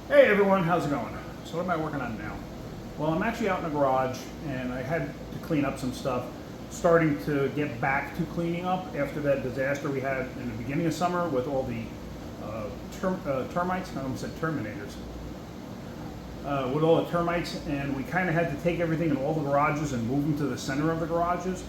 Hey everyone, how's it going? So what am I working on now? Well, I'm actually out in the garage and I had to clean up some stuff. Starting to get back to cleaning up after that disaster we had in the beginning of summer with all the termites, I almost said terminators. With all the termites, and we kind of had to take everything in all the garages and move them to the center of the garages.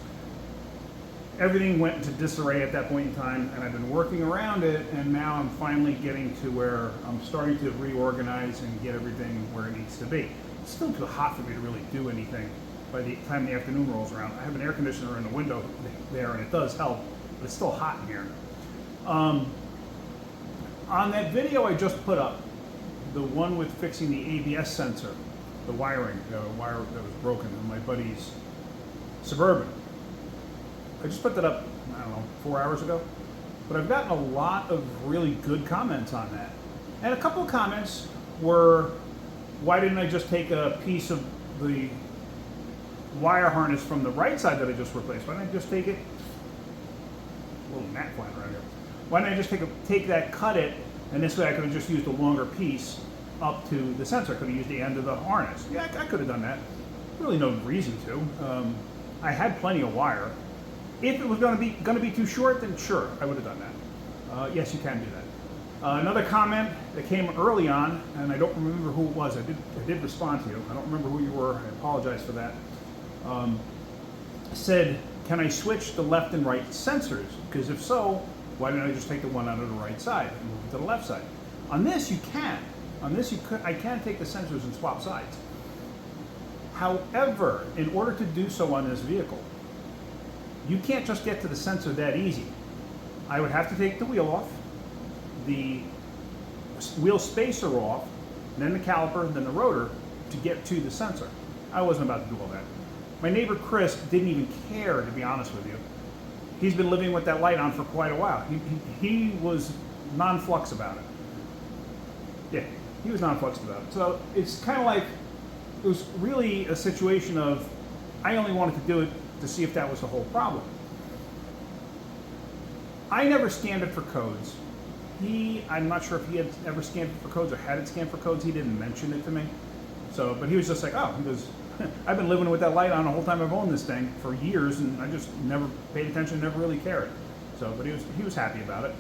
Everything went into disarray at that point in time, and I've been working around it, and now I'm finally getting to where I'm starting to reorganize and get everything where it needs to be. It's still too hot for me to really do anything by the time the afternoon rolls around. I have an air conditioner in the window there, and it does help, but it's still hot in here. On that video I just put up, the one with fixing the ABS sensor, the wiring, the wire that was broken in my buddy's Suburban. I just put that up, I don't know, 4 hours ago. But I've gotten a lot of really good comments on that. And a couple of comments were, why didn't I just take a piece of the wire harness from the right side that I just replaced? Why didn't I just take it? A little gnat flying around here. Why didn't I just take that, cut it, and this way I could have just used a longer piece up to the sensor. I could have used the end of the harness. Yeah, I could have done that. Really no reason to. I had plenty of wire. If it was going to be too short, then sure, I would have done that. Yes, you can do that. Another comment that came early on, and I don't remember who it was. I did respond to you. I don't remember who you were. I apologize for that. Said, can I switch the left and right sensors? Because if so, why didn't I just take the one out of the right side and move it to the left side? On this, you can. On this, I can take the sensors and swap sides. However, in order to do so on this vehicle, you can't just get to the sensor that easy. I would have to take the wheel off, the wheel spacer off, then the caliper, then the rotor to get to the sensor. I wasn't about to do all that. My neighbor Chris didn't even care, to be honest with you. He's been living with that light on for quite a while. He was non-flux about it. Yeah, he was non-flux about it. So it's kind of like, it was really a situation of, I only wanted to do it to see if that was the whole problem. I never scanned it for codes. I'm not sure if he had ever scanned it for codes or had it scanned for codes. He didn't mention it to me. So, but he was just like, oh, he goes, I've been living with that light on the whole time I've owned this thing for years, and I just never paid attention, never really cared. So, but he was happy about it.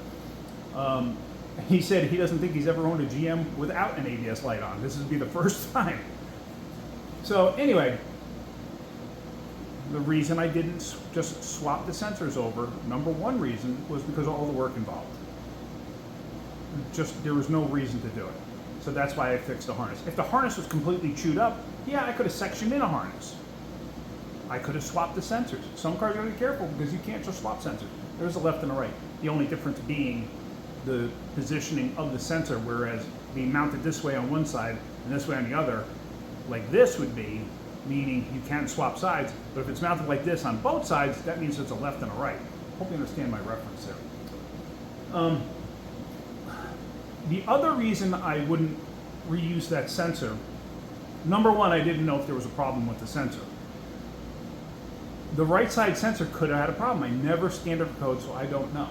He said he doesn't think he's ever owned a GM without an ABS light on. This would be the first time. So anyway, the reason I didn't just swap the sensors over, number one reason, was because of all the work involved. There was no reason to do it. So that's why I fixed the harness. If the harness was completely chewed up, yeah, I could have sectioned in a harness. I could have swapped the sensors. Some cars are going to be careful because you can't just swap sensors. There's a left and a right. The only difference being the positioning of the sensor, whereas being mounted this way on one side and this way on the other, like this would be, meaning you can swap sides, but if it's mounted like this on both sides, that means it's a left and a right. Hope you understand my reference there. The other reason I wouldn't reuse that sensor, number one, I didn't know if there was a problem with the sensor. The right side sensor could have had a problem. I never scanned it for code, so I don't know.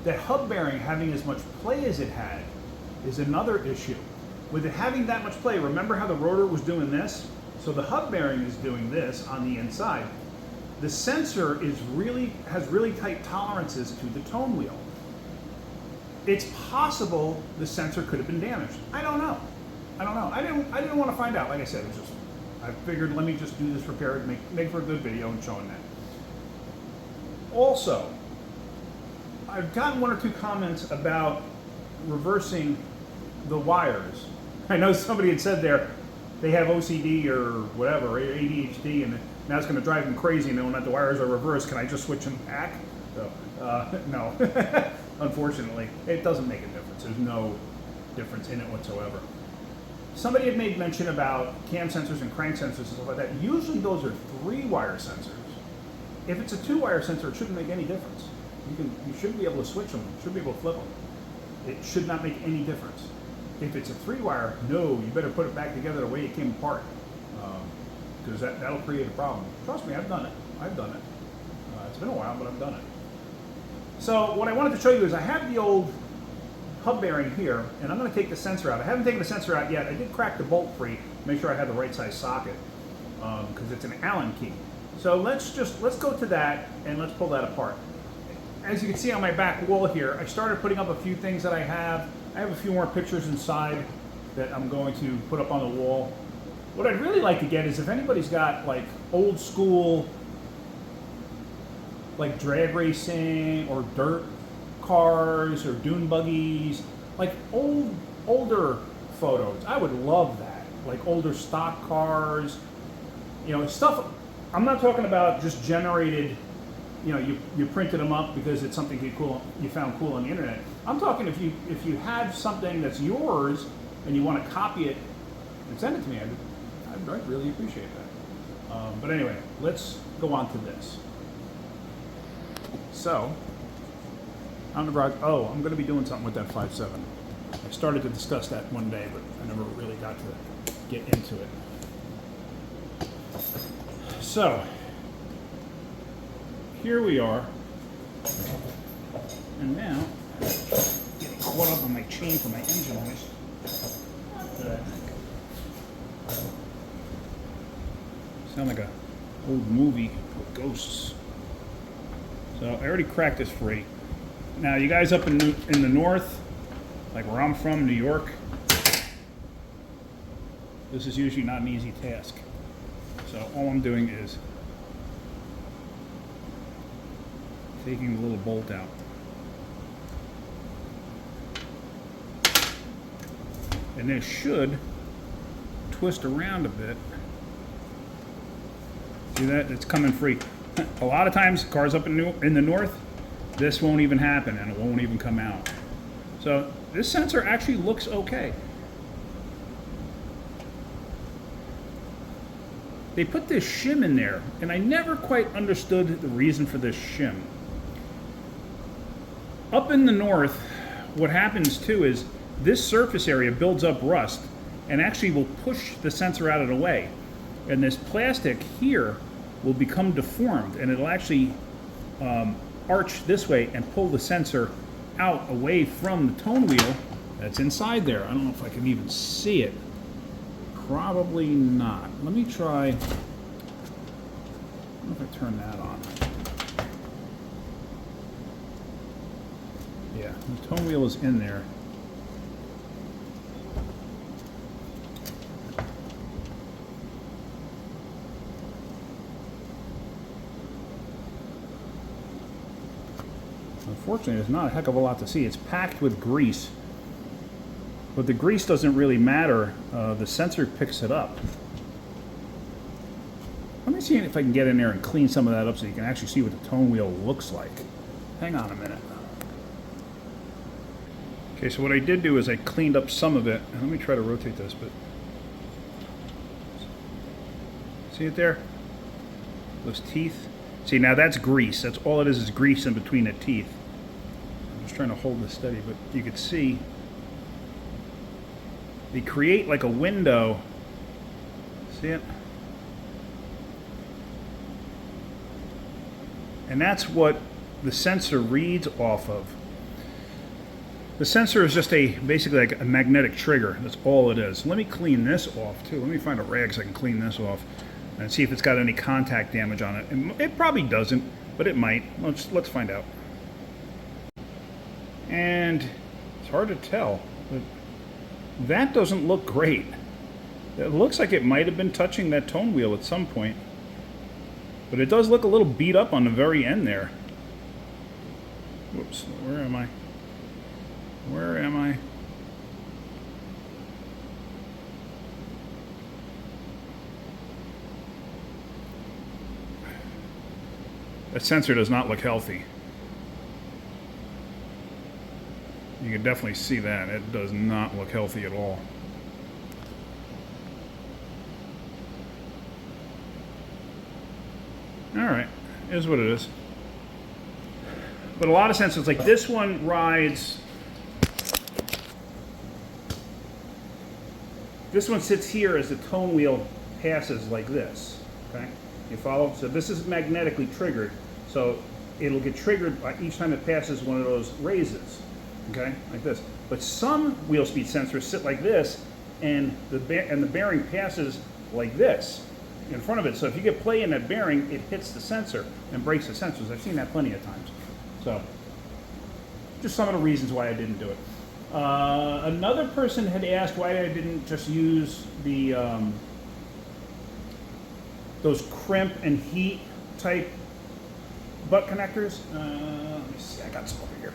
The hub bearing having as much play as it had is another issue. With it having that much play, remember how the rotor was doing this? So the hub bearing is doing this on the inside. The sensor has really tight tolerances to the tone wheel. It's possible the sensor could have been damaged. I don't know. I didn't want to find out. Like I said, I figured let me just do this repair and make for a good video and showing that. Also, I've gotten one or two comments about reversing the wires. I know somebody had said they have OCD or whatever, or ADHD, and now it's going to drive them crazy knowing that the wires are reversed. Can I just switch them back? So, no. Unfortunately, it doesn't make a difference. There's no difference in it whatsoever. Somebody had made mention about cam sensors and crank sensors and stuff like that. Usually those are 3-wire sensors. If it's a 2-wire sensor, it shouldn't make any difference. You should be able to switch them. You should be able to flip them. It should not make any difference. If it's a 3-wire, no, you better put it back together the way it came apart, because that'll create a problem. Trust me, I've done it. It's been a while, but I've done it. So what I wanted to show you is I have the old hub bearing here, and I'm going to take the sensor out. I haven't taken the sensor out yet. I did crack the bolt free, make sure I had the right size socket, because it's an Allen key. So let's go to that and let's pull that apart. As you can see on my back wall here, I started putting up a few things that I have. I have a few more pictures inside that I'm going to put up on the wall. What I'd really like to get is if anybody's got like old school, like drag racing or dirt cars or dune buggies, like older photos. I would love that. Like older stock cars, you know, stuff. I'm not talking about just generated, you know, you printed them up because it's something you found cool on the internet. I'm talking if you have something that's yours and you want to copy it and send it to me, I'd really appreciate that. But anyway, let's go on to this. So, on the garage, I'm going to be doing something with that 5.7. I started to discuss that one day, but I never really got to get into it. So, here we are, and now, getting caught up on my chain for my engine noise. Sound like a old movie with ghosts. So I already cracked this free. Now you guys up in the north, like where I'm from, New York, this is usually not an easy task. So all I'm doing is taking the little bolt out. And this should twist around a bit. See that? It's coming free. A lot of times, cars up in the north, this won't even happen and it won't even come out. So this sensor actually looks okay. They put this shim in there, and I never quite understood the reason for this shim. Up in the north, what happens too is this surface area builds up rust and actually will push the sensor out of the way. And this plastic here will become deformed, and it'll actually arch this way and pull the sensor out away from the tone wheel that's inside there. I don't know if I can even see it. Probably not. Let me try. I don't know if I turn that on. Yeah, the tone wheel is in there. Unfortunately, there's not a heck of a lot to see. It's packed with grease. But the grease doesn't really matter. The sensor picks it up. Let me see if I can get in there and clean some of that up so you can actually see what the tone wheel looks like. Hang on a minute. Okay, so what I did do is I cleaned up some of it. And let me try to rotate this, but see it there? Those teeth? See, now that's grease. That's all it is grease in between the teeth. I'm just trying to hold this steady, but you can see they create like a window. See it? And that's what the sensor reads off of. The sensor is just basically like a magnetic trigger. That's all it is. Let me clean this off too. Let me find a rag so I can clean this off and see if it's got any contact damage on it. It probably doesn't, but it might. Let's find out. And it's hard to tell, but that doesn't look great. It looks like it might have been touching that tone wheel at some point, but it does look a little beat up on the very end there. Whoops, where am I? Where am I? That sensor does not look healthy. You can definitely see that. It does not look healthy at all. Alright, is what it is. But a lot of sensors, like this one rides... This one sits here as the tone wheel passes like this, okay? You follow? So this is magnetically triggered. So it'll get triggered by each time it passes one of those raises, okay? Like this. But some wheel speed sensors sit like this, and the bearing passes like this in front of it. So if you get play in that bearing, it hits the sensor and breaks the sensors. I've seen that plenty of times. So just some of the reasons why I didn't do it. Another person had asked why I didn't just use the those crimp and heat type butt connectors. Let me see, I got some over here.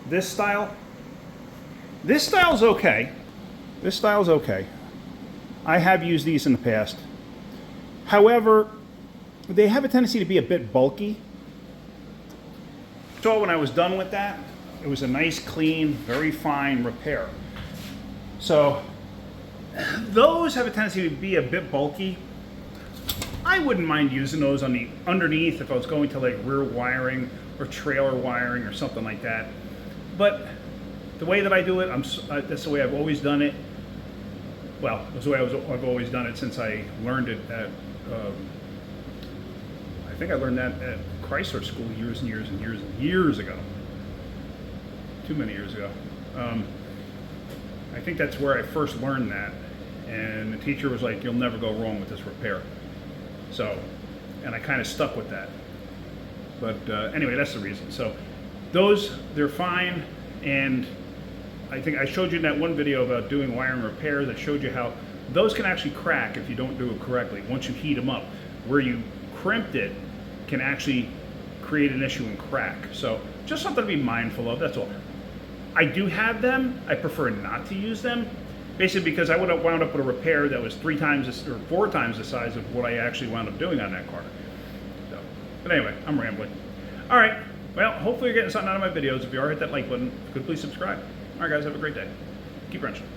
This style's okay. This style's okay. I have used these in the past. However, they have a tendency to be a bit bulky. So when I was done with that, it was a nice, clean, very fine repair. So those have a tendency to be a bit bulky. I wouldn't mind using those on the underneath if I was going to like rear wiring or trailer wiring or something like that. But the way that I do it, that's the way I've always done it. Well, that's the way I've always done it since I learned it at, I think I learned that at Chrysler School years and years and years and years ago. Too many years ago. I think that's where I first learned that. And the teacher was like, you'll never go wrong with this repair. So, and I kind of stuck with that. But anyway, that's the reason. So those, they're fine. And I think I showed you in that one video about doing wiring repair that showed you how those can actually crack if you don't do it correctly once you heat them up. Where you crimped it can actually create an issue and crack. So just something to be mindful of, that's all. I do have them. I prefer not to use them, basically because I would have wound up with a repair that was 3 times or 4 times the size of what I actually wound up doing on that car. So, but anyway, I'm rambling. All right. Well, hopefully you're getting something out of my videos. If you are, hit that like button. If you could, please subscribe. All right, guys, have a great day. Keep wrenching.